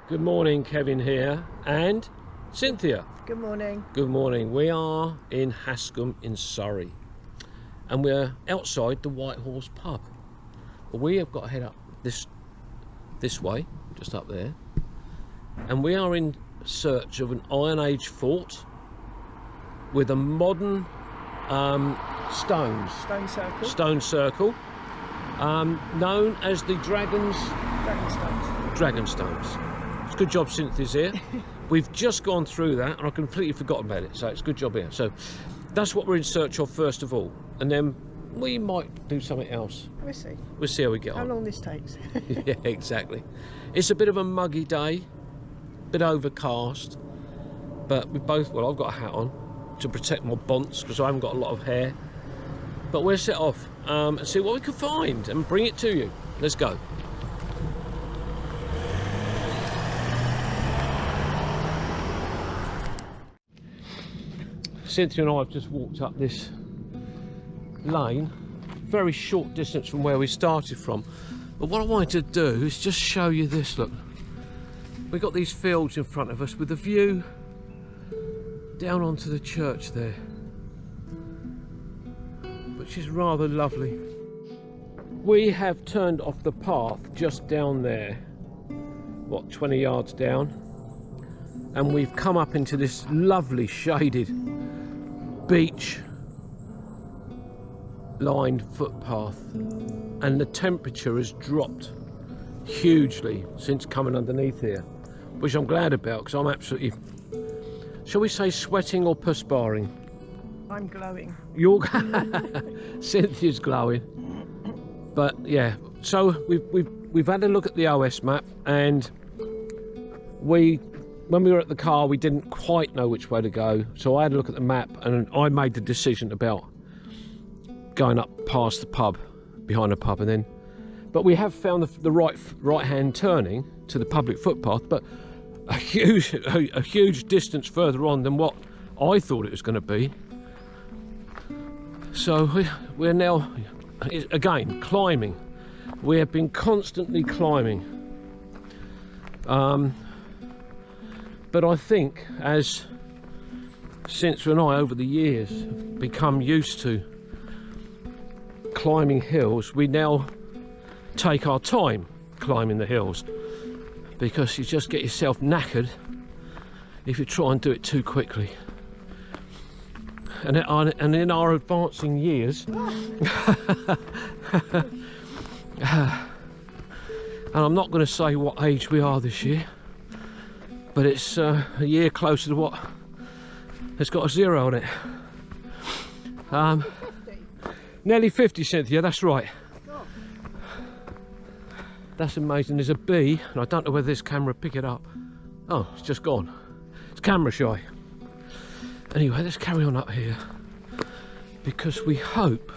Good morning, Kevin here, and Cynthia. Good morning. Good morning. We are in Hascombe in Surrey, and we're outside the White Horse pub. We have got to head up this way, just up there, and we are in search of an Iron Age fort with a modern stone circle, known as the Dragon Stones. It's a good job Cynthia's here. We've just gone through that and I completely forgotten about it, so it's a good job here. So that's what we're in search of first of all, and then we might do something else. We'll see how we get on. How long this takes. Yeah, exactly. It's a bit of a muggy day, a bit overcast, but we both, well, I've got a hat on to protect my bonts because I haven't got a lot of hair, but we'll set off and see what we can find and bring it to you. Let's go. Cynthia and I have just walked up this lane, very short distance from where we started from, but what I wanted to do is just show you this. Look, we've got these fields in front of us with a view down onto the church there, which is rather lovely. We have turned off the path just down there, what, 20 yards down, and we've come up into this lovely shaded beach lined footpath, and the temperature has dropped hugely since coming underneath here, which I'm glad about because I'm absolutely, shall we say, sweating or perspiring? I'm glowing. You're Cynthia's glowing. But yeah, so we've had a look at the OS map, and when we were at the car we didn't quite know which way to go, so I had a look at the map and I made the decision about going up past the pub, behind the pub, and then, but we have found the right hand turning to the public footpath, but a huge distance further on than what I thought it was going to be. So we're now again climbing. We have been constantly climbing, but I think as Cynthia and I over the years have become used to climbing hills, we now take our time climbing the hills, because you just get yourself knackered if you try and do it too quickly. And in our advancing years, and I'm not going to say what age we are this year, but it's a year closer to what has got a 0 on it. Nearly 50, Cynthia, that's right. That's amazing. There's a bee, and I don't know whether this camera will pick it up. Oh, it's just gone. It's camera shy. Anyway, let's carry on up here, because we hope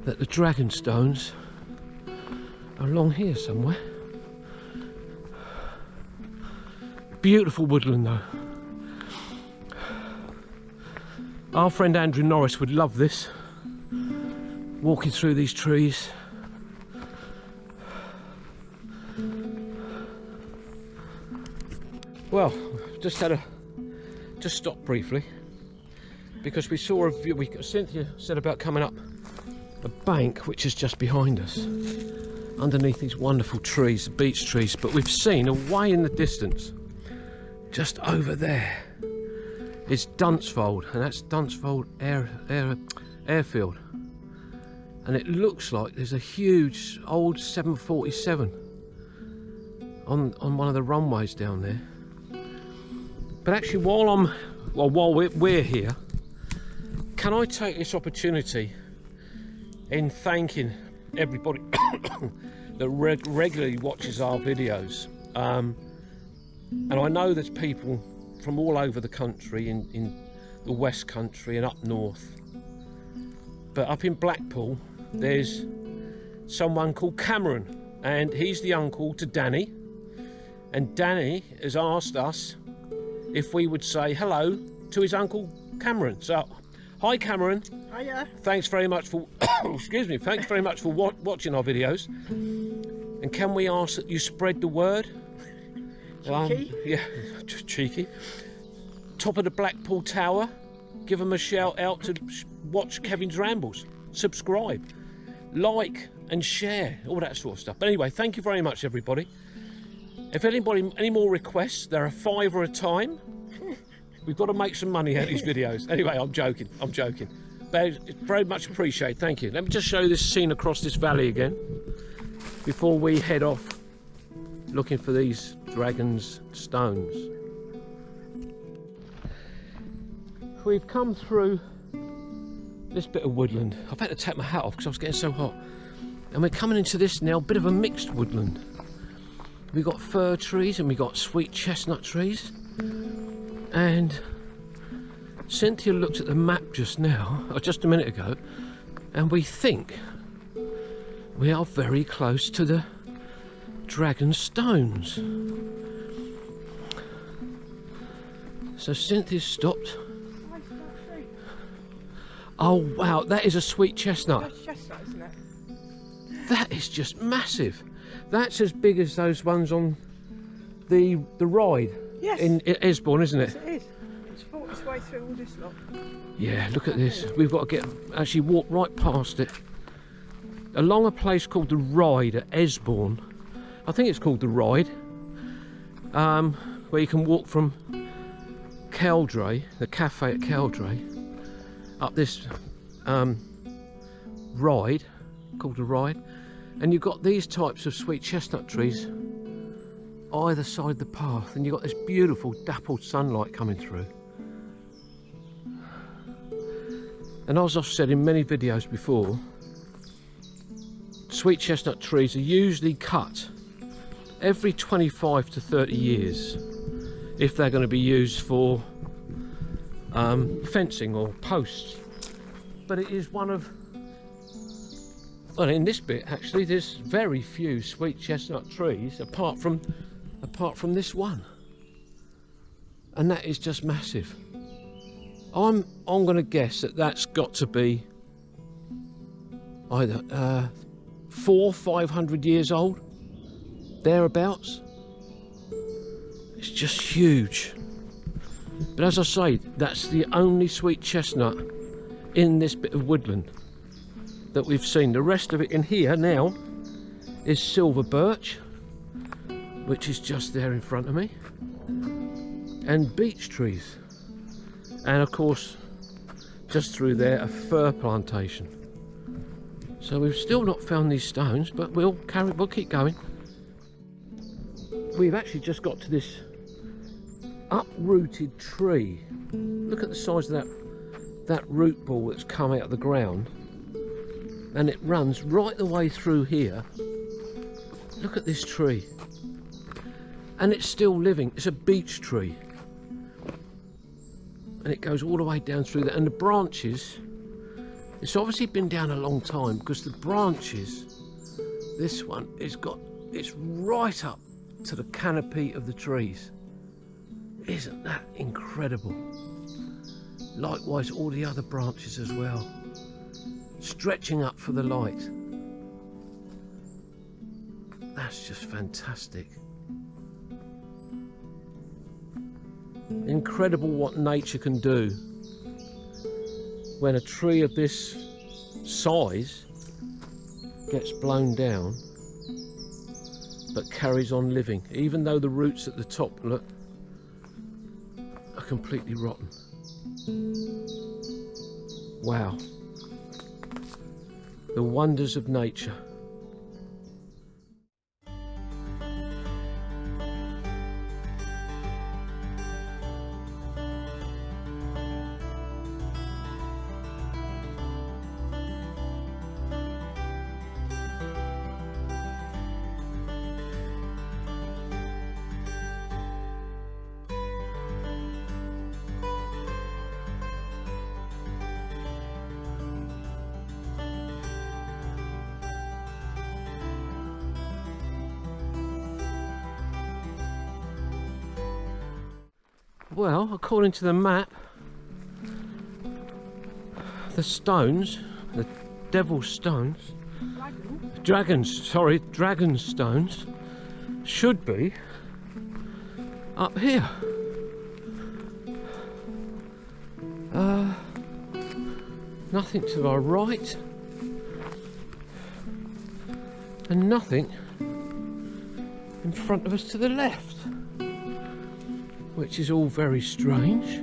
that the dragon stones are along here somewhere. Beautiful woodland though. Our friend Andrew Norris would love this, walking through these trees. Well, just stopped briefly because we saw a view. Cynthia said about coming up a bank which is just behind us, underneath these wonderful trees, the beech trees, but we've seen away in the distance, just over there, is Dunsfold, and that's Dunsfold airfield, and it looks like there's a huge old 747 on one of the runways down there. But actually, while we're here, can I take this opportunity in thanking everybody that regularly watches our videos, and I know there's people from all over the country, in the West Country and up north, but up in Blackpool there's someone called Cameron, and he's the uncle to Danny, and Danny has asked us if we would say hello to his uncle Cameron. So hi Cameron. Hiya. Thanks very much for excuse me, thanks very much for watching our videos, and can we ask that you spread the word Cheeky. Yeah, just cheeky. Top of the Blackpool Tower. Give them a shout out to watch Kevin's Rambles. Subscribe, like and share, all that sort of stuff. But anyway, thank you very much, everybody. If any more requests, they're $5 a time. We've got to make some money out of these videos. Anyway, I'm joking. But it's very much appreciated. Thank you. Let me just show you this scene across this valley again before we head off looking for these dragon's stones. We've come through this bit of woodland. I've had to take my hat off because I was getting so hot. And we're coming into this now, bit of a mixed woodland. We've got fir trees and we've got sweet chestnut trees. And Cynthia looked at the map just now, or just a minute ago, and we think we are very close to the dragon stones. So Cynthia stopped. Oh wow, that is a sweet chestnut. That's chestnut, isn't it? That is just massive. That's as big as those ones on the ride. Yes. In Esborne, isn't it? Yes, it is. It's fought its way through all this lot. Yeah, look at this. We've got to actually walk right past it. Along a place called the Ride at Esborne. I think it's called the Ride. Where you can walk from Keldray, the cafe at Keldray, up this ride, called the Ride. And you've got these types of sweet chestnut trees either side the path, and you've got this beautiful dappled sunlight coming through. And as I've said in many videos before, sweet chestnut trees are usually cut every 25 to 30 years if they're going to be used for fencing or posts. But it is one of, well, in this bit actually there's very few sweet chestnut trees apart from this one, and that is just massive. I'm going to guess that that's got to be either 400-500 years old, thereabouts. It's just huge. But as I say, that's the only sweet chestnut in this bit of woodland that we've seen. The rest of it in here now is silver birch, which is just there in front of me, and beech trees, and of course just through there a fir plantation. So we've still not found these stones, but we'll keep going. We've actually just got to this uprooted tree. Look at the size of that root ball that's come out of the ground, and it runs right the way through here. Look at this tree, and it's still living. It's a beech tree, and it goes all the way down through there, and the branches, it's obviously been down a long time because the branches, this one it's right up to the canopy of the trees. Isn't that incredible? Likewise all the other branches as well, stretching up for the light. That's just fantastic. Incredible what nature can do when a tree of this size gets blown down but carries on living, even though the roots at the top, look, are completely rotten. Wow. The wonders of nature. Well, according to the map, the stones, the devil's stones, dragon stones, should be up here? Nothing to our right, and nothing in front of us to the left, which is all very strange.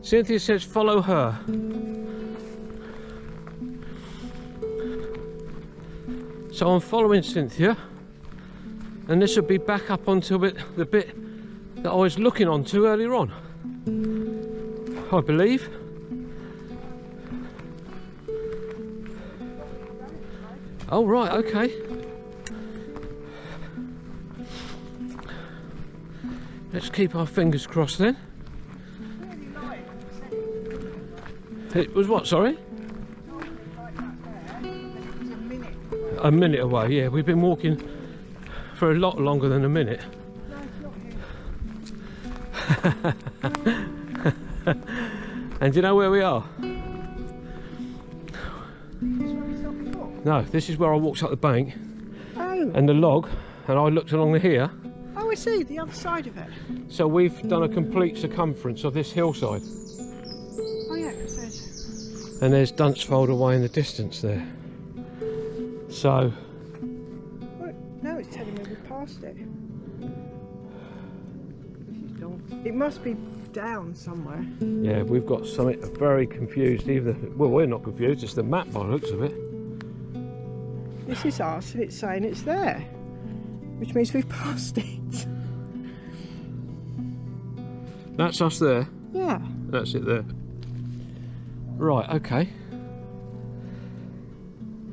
Cynthia says follow her. So I'm following Cynthia, and this will be back up onto the bit that I was looking onto earlier on, I believe. Oh right, okay. Let's keep our fingers crossed then. It was what, sorry? A minute away, yeah. We've been walking for a lot longer than a minute. And do you know where we are? No, this is where I walked up the bank. Oh. And the log, and I looked along here. Oh, I see, the other side of it. So we've done a complete circumference of this hillside. Oh yeah, because there's... And there's Dunsfold away in the distance there. So... Well, now it's telling me we passed it. It must be down somewhere. yeah, we've got something very confused. Well, we're not confused, it's the map by the looks of it. This is us and it's saying it's there, which means we've passed it. That's us there. Yeah. That's it there. Right, okay.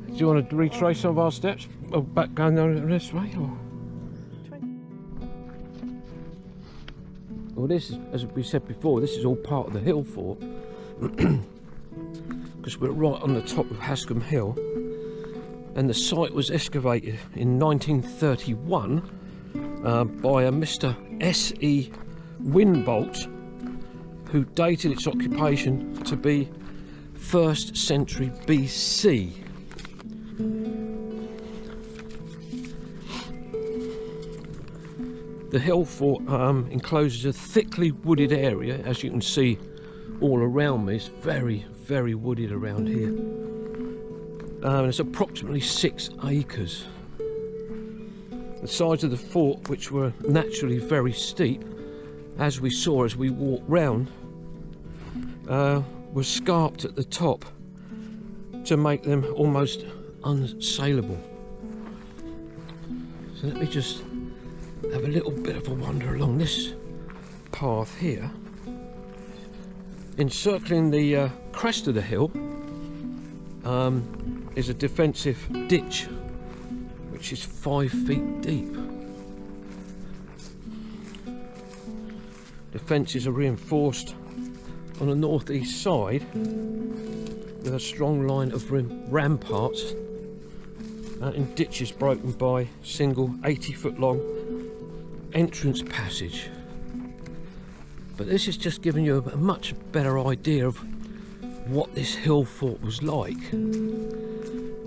Do you want to retrace some of our steps? Back going down this way? Or? Well, this is, as we said before, this is all part of the hill fort. Because we're right on the top of Hascombe Hill. And the site was excavated in 1931 by a Mr. S.E. Winbolt, who dated its occupation to be 1st century BC. The hill fort encloses a thickly wooded area, as you can see all around me. It's very, very wooded around here. It's approximately 6 acres. The sides of the fort, which were naturally very steep, as we saw as we walked round, were scarped at the top to make them almost unsaleable. So let me just have a little bit of a wander along this path here. Encircling the crest of the hill is a defensive ditch which is 5 feet deep. The fences are reinforced on the northeast side with a strong line of ramparts and ditches broken by single 80-foot long entrance passage. But this is just giving you a much better idea of what this hill fort was like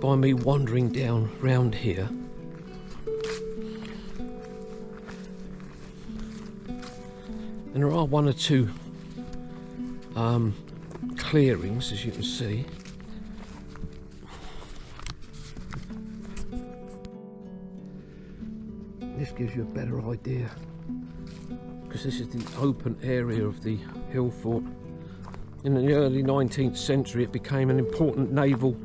by me wandering down round here. And there are 1 or 2 clearings, as you can see. This gives you a better idea, because this is the open area of the hill fort. In the early 19th century it became an important naval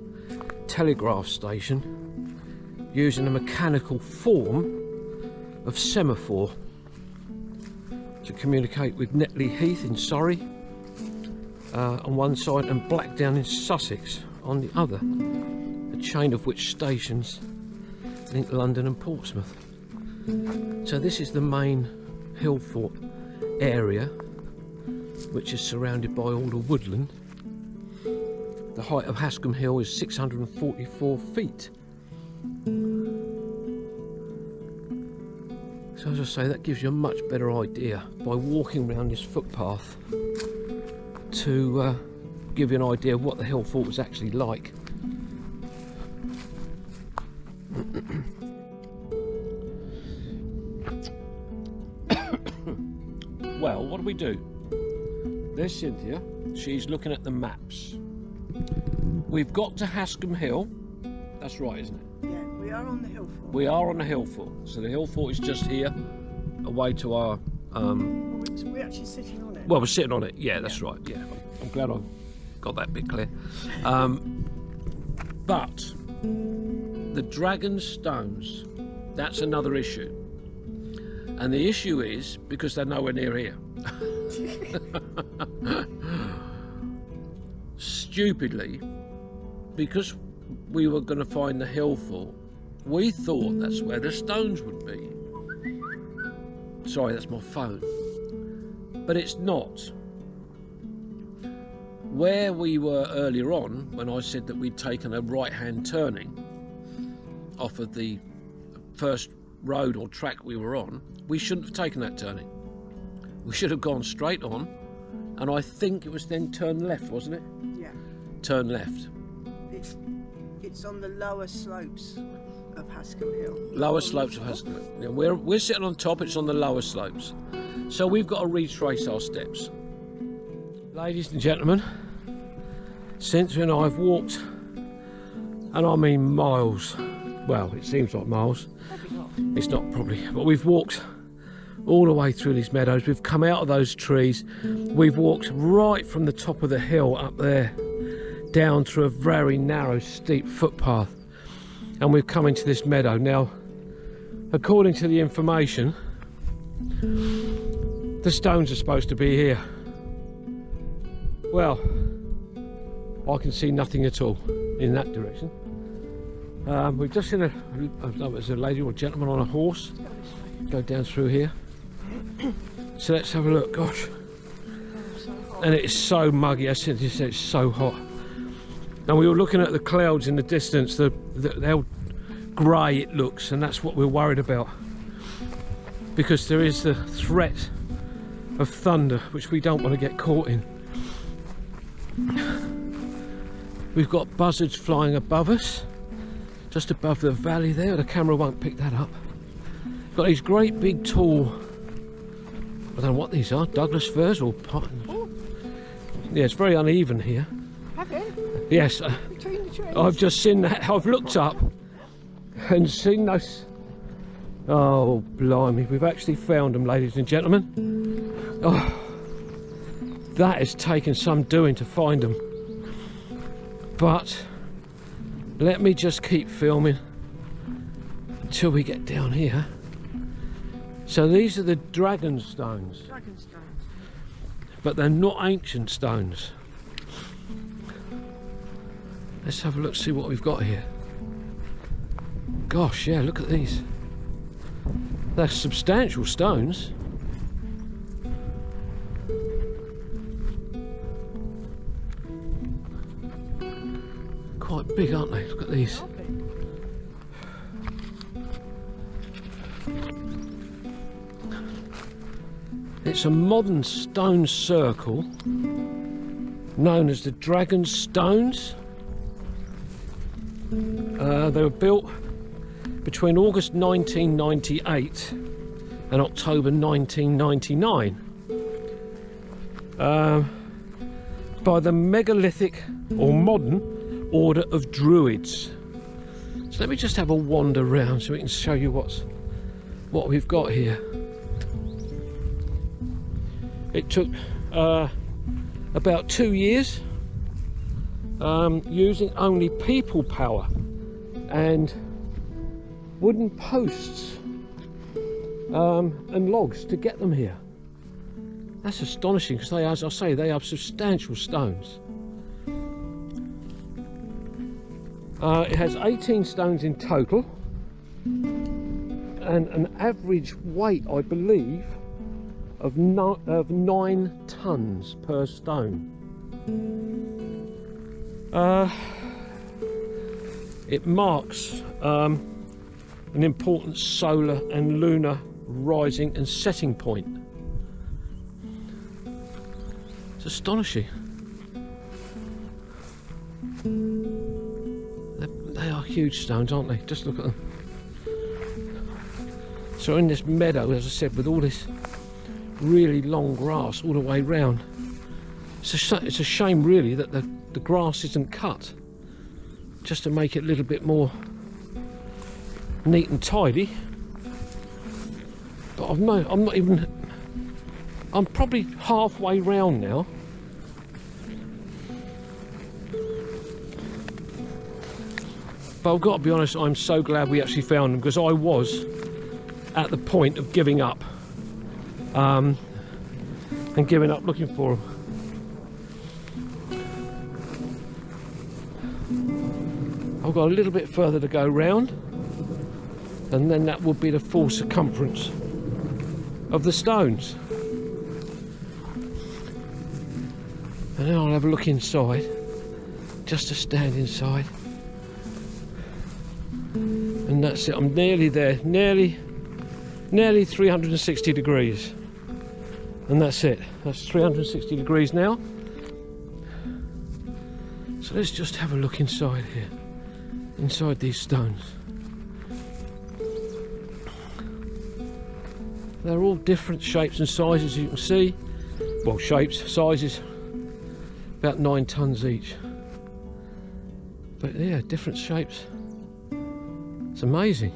telegraph station using a mechanical form of semaphore to communicate with Netley Heath in Surrey on one side and Blackdown in Sussex on the other, a chain of which stations link London and Portsmouth. So this is the main hill fort area, which is surrounded by all the woodland. The height of Hascombe Hill is 644 feet. So as I say, that gives you a much better idea by walking around this footpath to give you an idea of what the hill fort was actually like. Well, what do we do? There's Cynthia. She's looking at the maps. We've got to Hascombe Hill. That's right, isn't it? Yeah, we are on the hill fort. We are on the hill fort. So the hill fort is just here, away to our... We're actually sitting on it. Well, we're sitting on it. Yeah, that's right. Yeah, I'm glad I got that bit clear. But the dragon stones, that's another issue. And the issue is because they're nowhere near here. Stupidly, because we were going to find the hill fort, we thought that's where the stones would be. Sorry, that's my phone. But it's not. Where we were earlier on, when I said that we'd taken a right-hand turning off of the first road or track we were on, we shouldn't have taken that turning. We should have gone straight on, and I think it was then turn left, wasn't it? Yeah. Turn left. It's on the lower slopes of Hascombe Hill. Lower slopes of Hascombe. Yeah, we're sitting on top, it's on the lower slopes. So we've got to retrace our steps. Ladies and gentlemen, Cynthia and I have walked, and I mean miles. Well, it seems like miles. Probably not. It's not probably, but we've walked all the way through these meadows. We've come out of those trees. We've walked right from the top of the hill up there, down through a very narrow, steep footpath. And we've come into this meadow. Now, according to the information, the stones are supposed to be here. Well, I can see nothing at all in that direction. We've just seen I don't know if it's a lady or a gentleman on a horse go down through here. So let's have a look. Gosh, and it's so muggy. As Cynthia said, it's so hot. And we were looking at the clouds in the distance, how grey it looks, and that's what we're worried about, because there is the threat of thunder, which we don't want to get caught in. We've got buzzards flying above us, just above the valley there. The camera won't pick that up. Got these great big tall, I don't know what these are, Douglas firs or pine. Oh. Yeah, it's very uneven here. Have you? Yes, Between the trees? I've just seen that. I've looked up and seen those. Oh, blimey, we've actually found them, ladies and gentlemen. Oh, that has taken some doing to find them. But let me just keep filming until we get down here. So these are the dragon stones. Dragon stones. But they're not ancient stones. Let's have a look, see what we've got here. Gosh, yeah, look at these. They're substantial stones. Quite big, aren't they? Look at these. It's a modern stone circle known as the Dragon Stones. They were built between August 1998 and October 1999 by the megalithic or modern order of Druids. So let me just have a wander around so we can show you what we've got here. It took about 2 years using only people power and wooden posts and logs to get them here. That's astonishing, because they, as I say, they are substantial stones. It has 18 stones in total and an average weight, I believe, of 9 tons per stone. It marks an important solar and lunar rising and setting point. It's astonishing. They are huge stones, aren't they? Just look at them. So in this meadow, as I said, with all this really long grass all the way round. It's a shame really that the grass isn't cut, just to make it a little bit more neat and tidy. But I'm probably halfway round now. But I've got to be honest, I'm so glad we actually found them, because I was at the point of giving up and giving up looking for them. I've got a little bit further to go round, and then that will be the full circumference of the stones. And then I'll have a look inside, just to stand inside. And that's it, I'm nearly there, nearly 360 degrees. And that's it, that's 360 degrees now. So let's just have a look inside here, inside these stones. They're all different shapes and sizes, you can see. Well, shapes, sizes, about 9 tons each. But yeah, different shapes. It's amazing.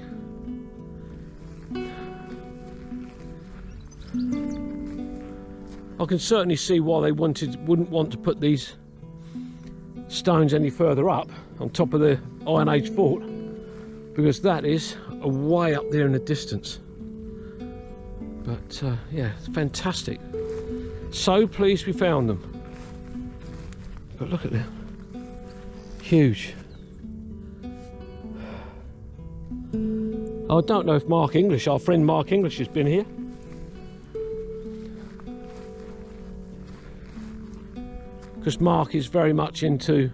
I can certainly see why they wouldn't want to put these stones any further up on top of the Iron Age fort, because that is way up there in the distance. But yeah, it's fantastic. So pleased we found them. But look at them, huge. I don't know if Mark English, our friend Mark English, has been here. Because Mark is very much into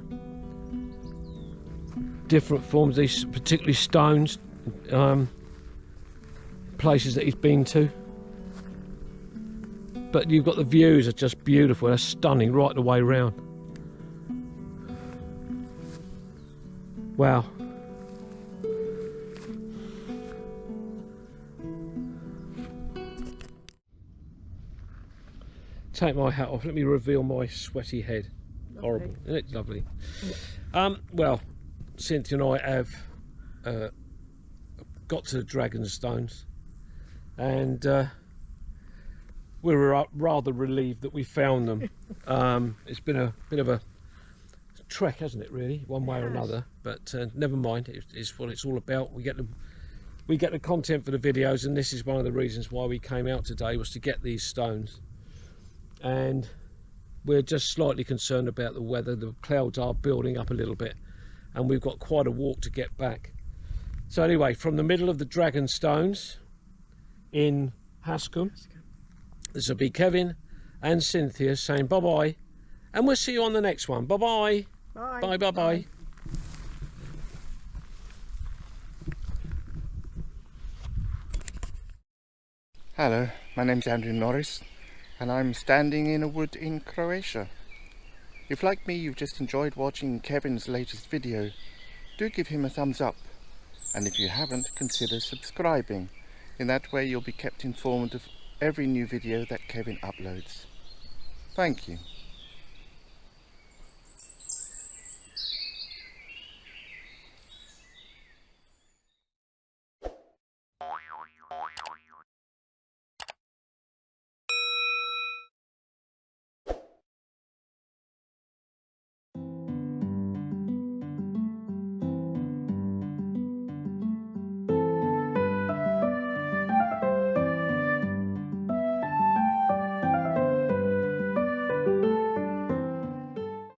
different forms, these particularly stones, places that he's been to. But you've got the views are just beautiful, they're stunning right the way round. Wow. Take my hat off, let me reveal my sweaty head. Lovely. Horrible, isn't it? Lovely. Yeah. Well, Cynthia and I have got to the Dragon Stones, and we were rather relieved that we found them. It's been a bit of a trek, hasn't it, really, one way or another, but never mind, it's what it's all about. We get the content for the videos, and this is one of the reasons why we came out today, was to get these stones. And we're just slightly concerned about the weather. The clouds are building up a little bit, and we've got quite a walk to get back. So anyway, from the middle of the Dragon Stones in Hascombe, this will be Kevin and Cynthia saying bye bye, and we'll see you on the next one. Bye bye. Bye bye bye bye. Hello, my name's Andrew Norris, and I'm standing in a wood in Croatia. If, like me, you've just enjoyed watching Kevin's latest video, do give him a thumbs up, and if you haven't, consider subscribing. In that way you'll be kept informed of every new video that Kevin uploads. Thank you.